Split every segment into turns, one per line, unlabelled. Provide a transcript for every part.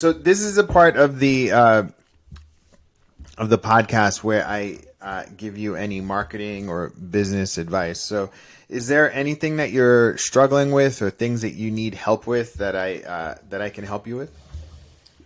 So this is a part of the podcast where I give you any marketing or business advice. So, is there anything that you're struggling with, or things that you need help with that I can help you with?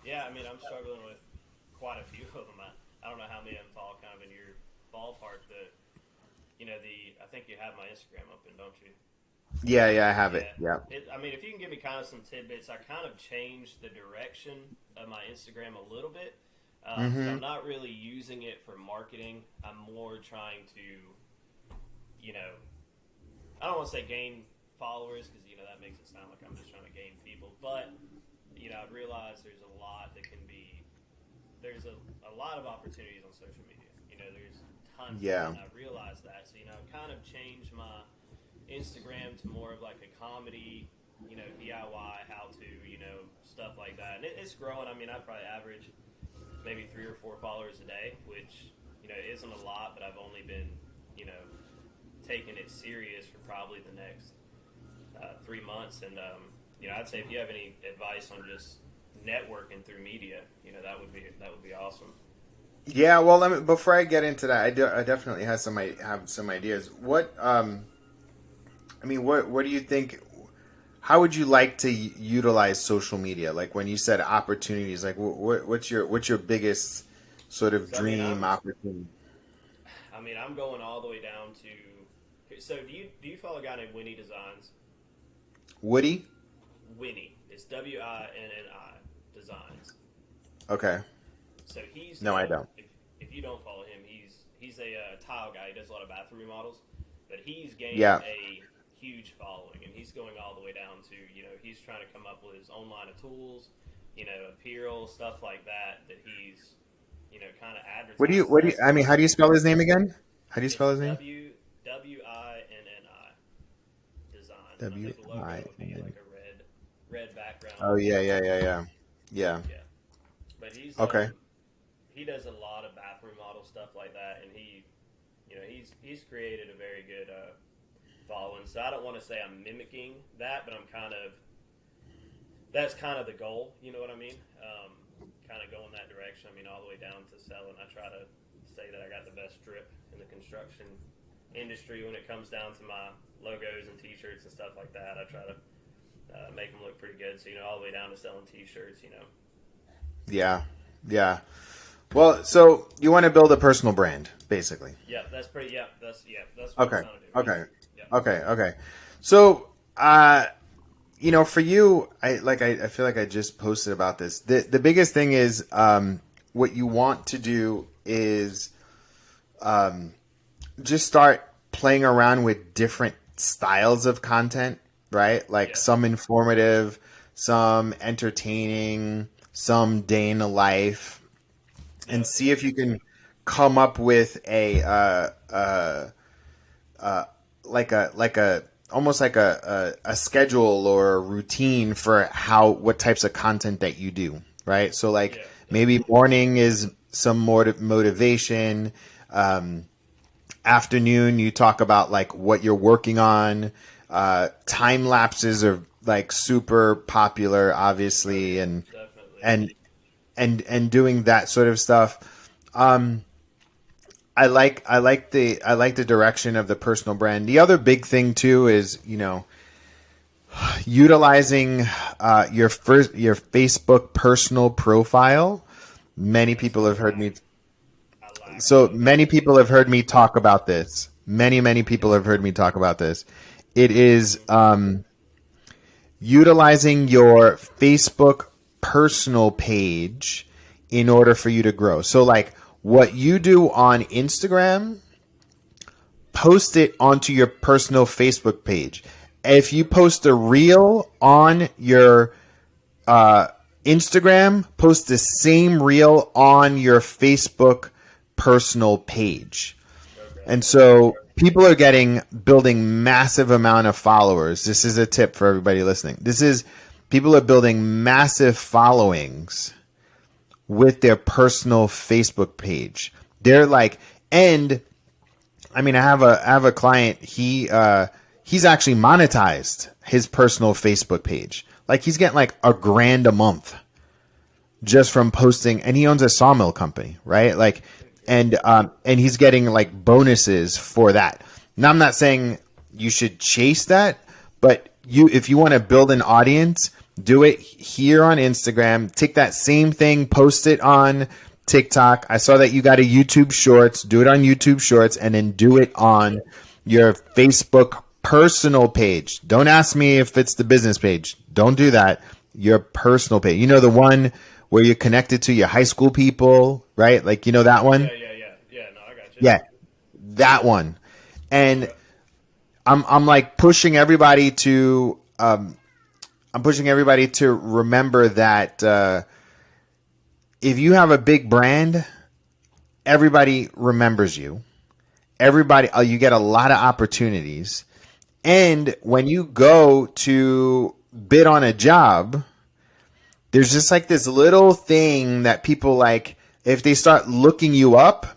Yeah, I mean, I'm struggling with quite a few of them. I don't know how many of them fall kind of in your ballpark. I think you have my Instagram open, don't you?
Yeah, yeah, I have it.
Yeah.
Yeah,
I mean, if you can give me kind of some tidbits, I kind of changed the direction of my Instagram a little bit. So
hmm
I'm not really using it for marketing. I'm more trying to, you know, I don't want to say gain followers because, that makes it sound like I'm just trying to gain people. But, I've realized there's a lot of opportunities on social media. There's tons of it,
yeah,
and I realized that. So, I've kind of changed my Instagram to more of like a comedy, DIY, how to, stuff like that. And it's growing. I mean, I probably average maybe 3 or 4 followers a day, which, isn't a lot, but I've only been, you know, taking it serious for probably the next 3 months. And, I'd say if you have any advice on just networking through media, that would be awesome.
yeah. Well, before I get into that, I definitely have some ideas. What do you think? How would you like to utilize social media? Like when you said opportunities, like what's your biggest sort of
So I mean,
dream opportunity?
I'm going all the way down to. So do you follow a guy named Winnie Designs?
Woody?
Winnie. It's Winni Designs.
Okay.
So he's
No, I don't.
if you don't follow him, he's a tile guy. He does a lot of bathroom remodels, but he's gained
Yeah.
a huge following, and he's going all the way down to he's trying to come up with his own line of tools, apparel stuff like that he's kind of advertising.
I mean, how do you spell his name again? How do you
It's
spell his name?
Winni Designs, and I
W
think the logo
I
would be
N.
like a red background
Oh
with
yeah,
white.
yeah, yeah, yeah. Yeah.
Yeah, but
Okay.
he does a lot of bathroom model stuff like that, and he's created a very good following. So I don't want to say I'm mimicking that, but that's kind of the goal. You know what I mean? Kind of go in that direction. I mean, all the way down to selling. I try to say that I got the best drip in the construction industry when it comes down to my logos and T-shirts and stuff like that. I try to make them look pretty good. So all the way down to selling T-shirts.
Yeah. Yeah. Well, so you want to build a personal brand, basically.
Yeah, that's pretty. Yeah, that's what I'm
Okay.
trying to do. Yeah,
Okay.
yeah,
Okay. Okay. So, for you, I feel like I just posted about this. The biggest thing is, what you want to do is, just start playing around with different styles of content, right? Like
yeah,
some informative, some entertaining, some day in the life,
yeah,
and see
yeah.
if you can come up with like a almost like a schedule or a routine for what types of content that you do, right? So like
Yeah,
maybe
definitely.
morning is some more motivation. Afternoon you talk about like what you're working on. Time lapses are like super popular,
Oh
obviously,
yeah,
and
definitely.
and and doing that sort of stuff. I like the direction of the personal brand. The other big thing too is utilizing your Facebook personal profile. Many
That's
people have
something
heard me.
I lack
So
of.
many people have heard me talk about this. Many people
Yeah.
have heard me talk about this. It is
hmm
utilizing your Facebook personal page in order for you to grow. So like what you do on Instagram, post it onto your personal Facebook page. If you post a reel on your Instagram, post the same reel on your Facebook personal page.
Okay.
And
Okay.
so people are building massive amount of followers. This is a tip for everybody listening. People are building massive followings with their personal Facebook page. They're like, and I mean, I have a client. He's actually monetized his personal Facebook page. Like he's getting like $1,000 a month just from posting, and he owns a sawmill company, right? Like, and he's getting like bonuses for that. Now, I'm not saying you should chase that, but if you want to build an audience, do it here on Instagram. Take that same thing, post it on TikTok. I saw that you got a YouTube Shorts. Do it on YouTube Shorts, and then do it on your Facebook personal page. Don't ask me if it's the business page. Don't do that. Your personal page. You know, the one where you're connected to your high school people, right? Like, you know that one?
Yeah. No, I got you.
Yeah, that one. And I'm like pushing everybody to remember that if you have a big brand, everybody remembers you. Everybody, you get a lot of opportunities. And when you go to bid on a job, there's just like this little thing that people like, if they start looking you up,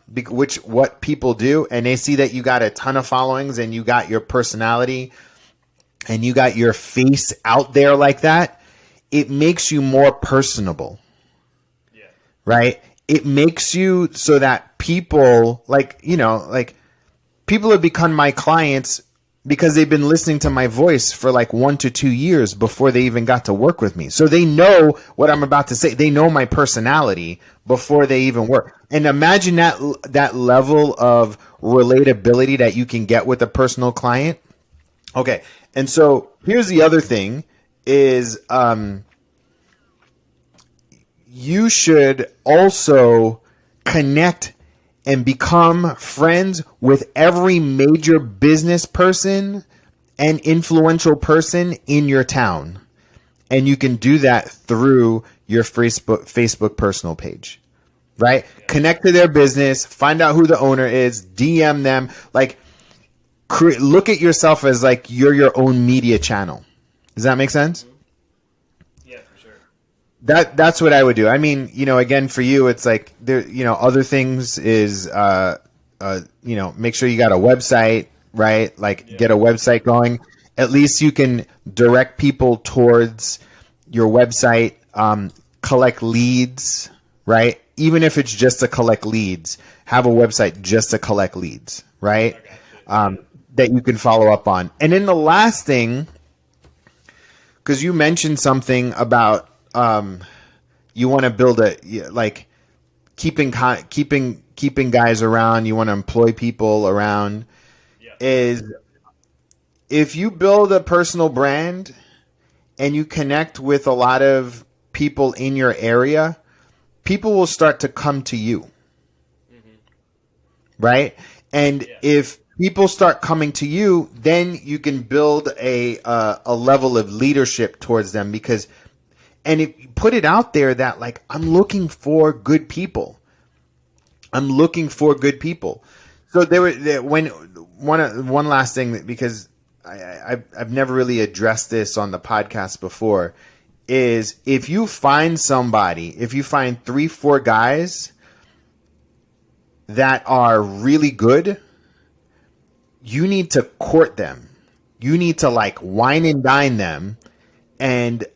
what people do, and they see that you got a ton of followings and you got your personality and you got your face out there like that, it makes you more personable.
Yeah.
Right? It makes you so that people people have become my clients because they've been listening to my voice for like 1 to 2 years before they even got to work with me. So they know what I'm about to say. They know my personality before they even work. And imagine that level of relatability that you can get with a personal client. Okay. And so here's the other thing is, you should also connect and become friends with every major business person and influential person in your town. And you can do that through your Facebook personal page, right? Yeah. Connect to their business, find out who the owner is, DM them, like look at yourself as like you're your own media channel. Does that make sense?
Yeah, for sure.
That's what I would do. I mean, again, for you, it's like there, other things is, make sure you got a website, right? Like get a website going. At least you can direct people towards your website, collect leads, right? Even if it's just to collect leads, have a website just to collect leads, right? That you can follow up on. And then the last thing, because you mentioned something about, you want to build keeping guys around. You want to employ people around. Yeah. Is if you build a personal brand and you connect with a lot of people in your area, people will start to come to you. Mm-hmm. Right? And if people start coming to you, then you can build a level of leadership towards them and if you put it out there that like, I'm looking for good people. So one last thing, because I've never really addressed this on the podcast before, is if you find 3-4 guys that are really good, you need to court them. You need to like wine and dine them. And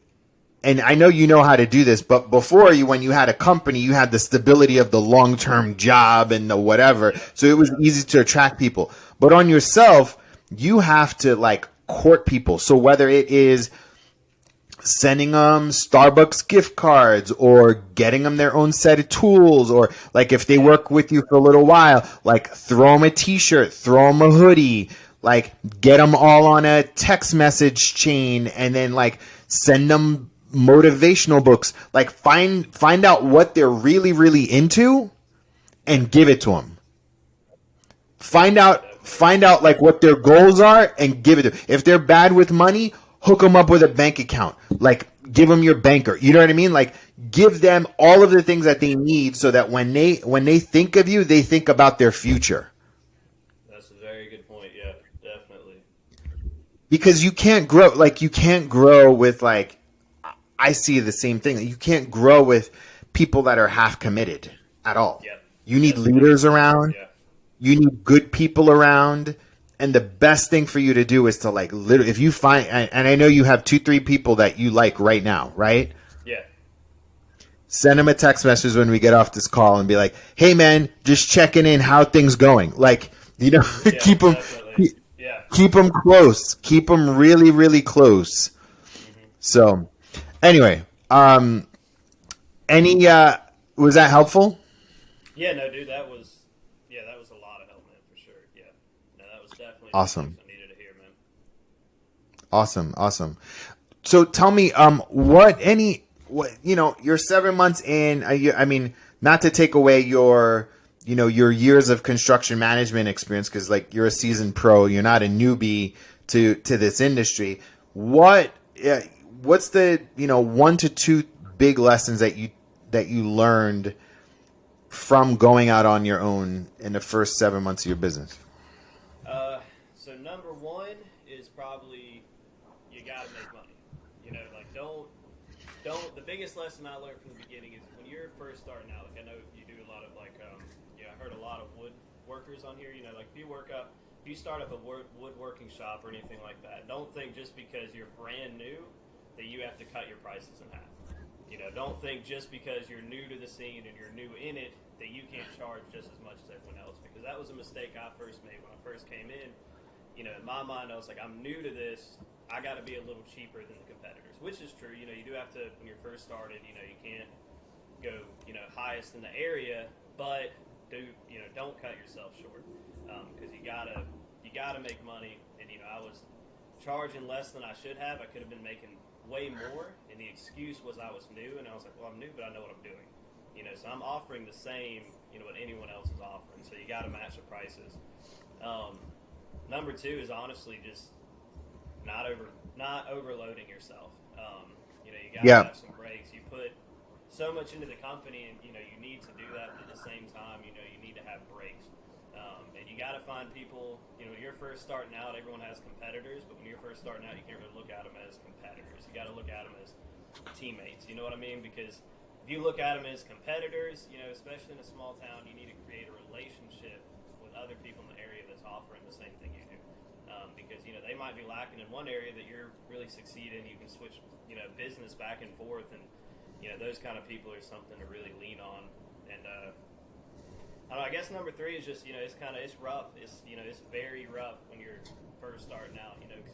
I know you know how to do this, but before when you had a company, you had the stability of the long-term job and the whatever. So it was easy to attract people. But on yourself, you have to like court people. So whether it is sending them Starbucks gift cards or getting them their own set of tools, or like if they work with you for a little while, like throw them a t-shirt, throw them a hoodie, like get them all on a text message chain, and then like send them motivational books. Like find out what they're really, really into and give it to them. Find out like what their goals are and give it to them. If they're bad with money, hook them up with a bank account. Like give them your banker. You know what I mean? Like give them all of the things that they need so that when they think of you, they think about their future.
That's a very good point. Yeah, definitely.
Because you can't grow with like, I see the same thing. You can't grow with people that are half committed at all. Yep. You need leaders around. Yeah. You need good people around. And the best thing for you to do is to like literally, if you find, and I know you have 2-3 people that you like right now, right?
Yeah.
send them a text message when we get off this call and be like, hey man, just checking in, how things going. Like,
Yeah,
keep them,
definitely. Yeah.
keep them close, keep them really, really close.
Hmm.
So anyway, any, was that helpful?
Yeah, no, dude, that was a lot of help, man, for sure. Yeah, no, that was definitely some things
Awesome.
I needed to hear, man.
Awesome. Awesome. So tell me, you're 7 months in. I mean, not to take away your years of construction management experience, because like you're a seasoned pro, you're not a newbie to this industry. What, what's the, 1 to 2 big lessons that you learned from going out on your own in the first 7 months of your business?
So number one is probably you got to make money. Like don't. The biggest lesson I learned from the beginning is when you're first starting out. Like I know you do a lot of I heard a lot of woodworkers on here. Like if you start up a woodworking shop or anything like that, don't think just because you're brand new that you have to cut your prices in half. Don't think just because you're new to the scene and you're new in it that you can't charge just as much as everyone else, because that was a mistake I first made when I first came in. In my mind, I was like, I'm new to this. I got to be a little cheaper than the competitors, which is true. You do have to, when you're first started, you can't go, highest in the area, but don't cut yourself short, because you gotta make money. And I was charging less than I should have. I could have been making way more, and the excuse was I was new, and I was like, well, I'm new, but I know what I'm doing. So I'm offering the same, what anyone else is offering. So you got to match the prices. Number two is honestly just not overloading yourself. You got to
Yeah.
have some breaks. You put so much into the company, and you need to do that. But at the same time, you need to have breaks. And you got to find people. When you're first starting out, everyone has competitors, but when you're first starting out, you can't really look at them as competitors. You got to look at them as teammates. You know what I mean? Because if you look at them as competitors, especially in a small town, you need to create a relationship with other people in the area that's offering the same thing you do. Because they might be lacking in one area that you're really succeeding. You can switch business back and forth, and those kind of people are something to really lean on. And I don't know, I guess number three is just it's rough. It's very rough when you're first starting out. Because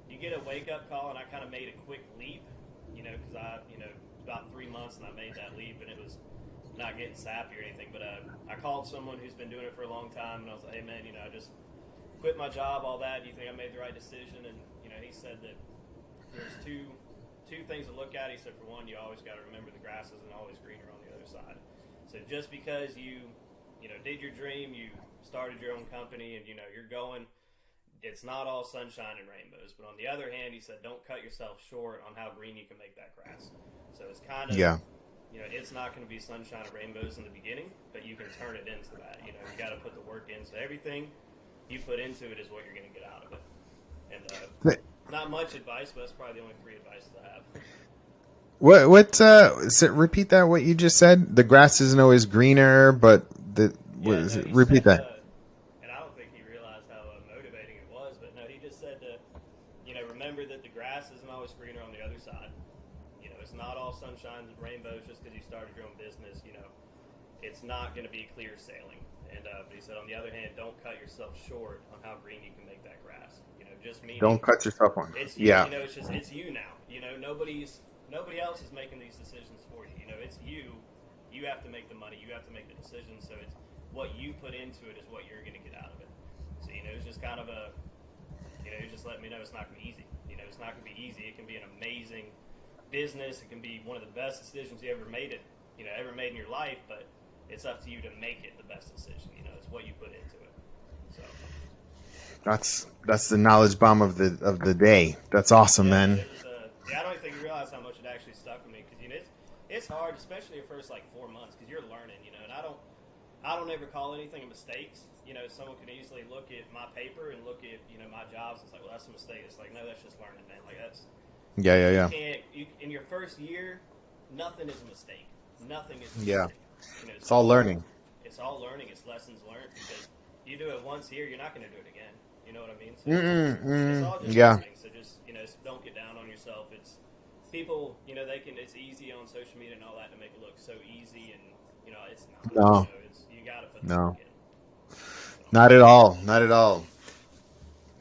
you get a wake up call, and I kind of made a quick leap. Because I about 3 months and I made that leap, and it was not getting sappy or anything. But I called someone who's been doing it for a long time, and I was like, hey man, I just quit my job, all that. Do you think I made the right decision? And he said that there's two things to look at. He said, for one, you always got to remember the grass isn't always greener on the other side. So just because you did your dream, you started your own company, and you're going, it's not all sunshine and rainbows. But on the other hand, he said, don't cut yourself short on how green you can make that grass. So it's kind of
Yeah.
it's not going to be sunshine and rainbows in the beginning, but you can turn it into that. You got to put the work in. So everything you put into it is what you're going to get out of it. And not much advice, but that's probably the only 3 advices I have.
Repeat that, what you just said? The grass isn't always greener, but what is it?
He
Repeat
said,
that.
and I don't think he realized how motivating it was, but no, he just said to, remember that the grass isn't always greener on the other side. It's not all sunshine and rainbows just because you started your own business. It's not going to be clear sailing. And but he said, on the other hand, don't cut yourself short on how green you can make that grass. Just meaning
Don't cut yourself on.
it's you.
Yeah.
It's you now. Nobody else is making these decisions for you. It's you. You have to make the money. You have to make the decisions. So it's what you put into it is what you're going to get out of it. So it's just kind of just letting me know it's not going to be easy. It's not going to be easy. It can be an amazing business. It can be one of the best decisions you ever made ever made in your life. But it's up to you to make it the best decision. It's what you put into it. So
That's the knowledge bomb of the day. That's awesome,
yeah,
man.
it was. I don't think you realize how much it actually stuck with me, because it's hard, especially the first 4 months, because you're learning. And I don't ever call anything mistakes. Someone can easily look at my paper and look at my jobs. It's like, well, that's a mistake. It's like, no, that's just learning, man. That's
Yeah.
in your first year, nothing is a mistake. Nothing is a
Yeah.
mistake.
It's all learning.
It's all learning. It's lessons learned, because you do it once here, you're not going to do it again. You know what I mean? So it's all just
Yeah.
learning. So just don't get down on yourself. It's people, it's easy on social media and all that to make it look so easy, and it's not.
No,
You got to put the
no,
work in.
not at all. Not at all.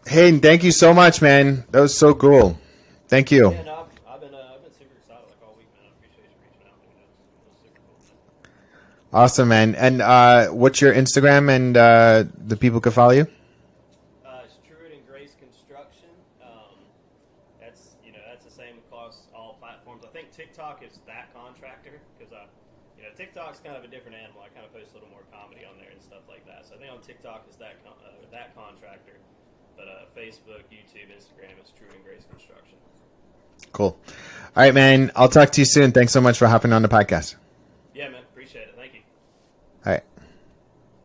Hayden, thank you so much, man. That was so cool. Thank you.
Yeah, no, I've been super excited like all week, man. I appreciate you reaching out. It was super cool, man.
Awesome, man. And what's your Instagram and the people can follow you?
It's Truett and Grace Construction. That's the same across all platforms. I think TikTok is That Contractor because TikTok's kind of a different animal. I kind of post a little more comedy on there and stuff like that. So I think on TikTok is That Contractor, but Facebook, YouTube, Instagram is Truett and Grace Construction.
Cool. All right, man. I'll talk to you soon. Thanks so much for hopping on the podcast.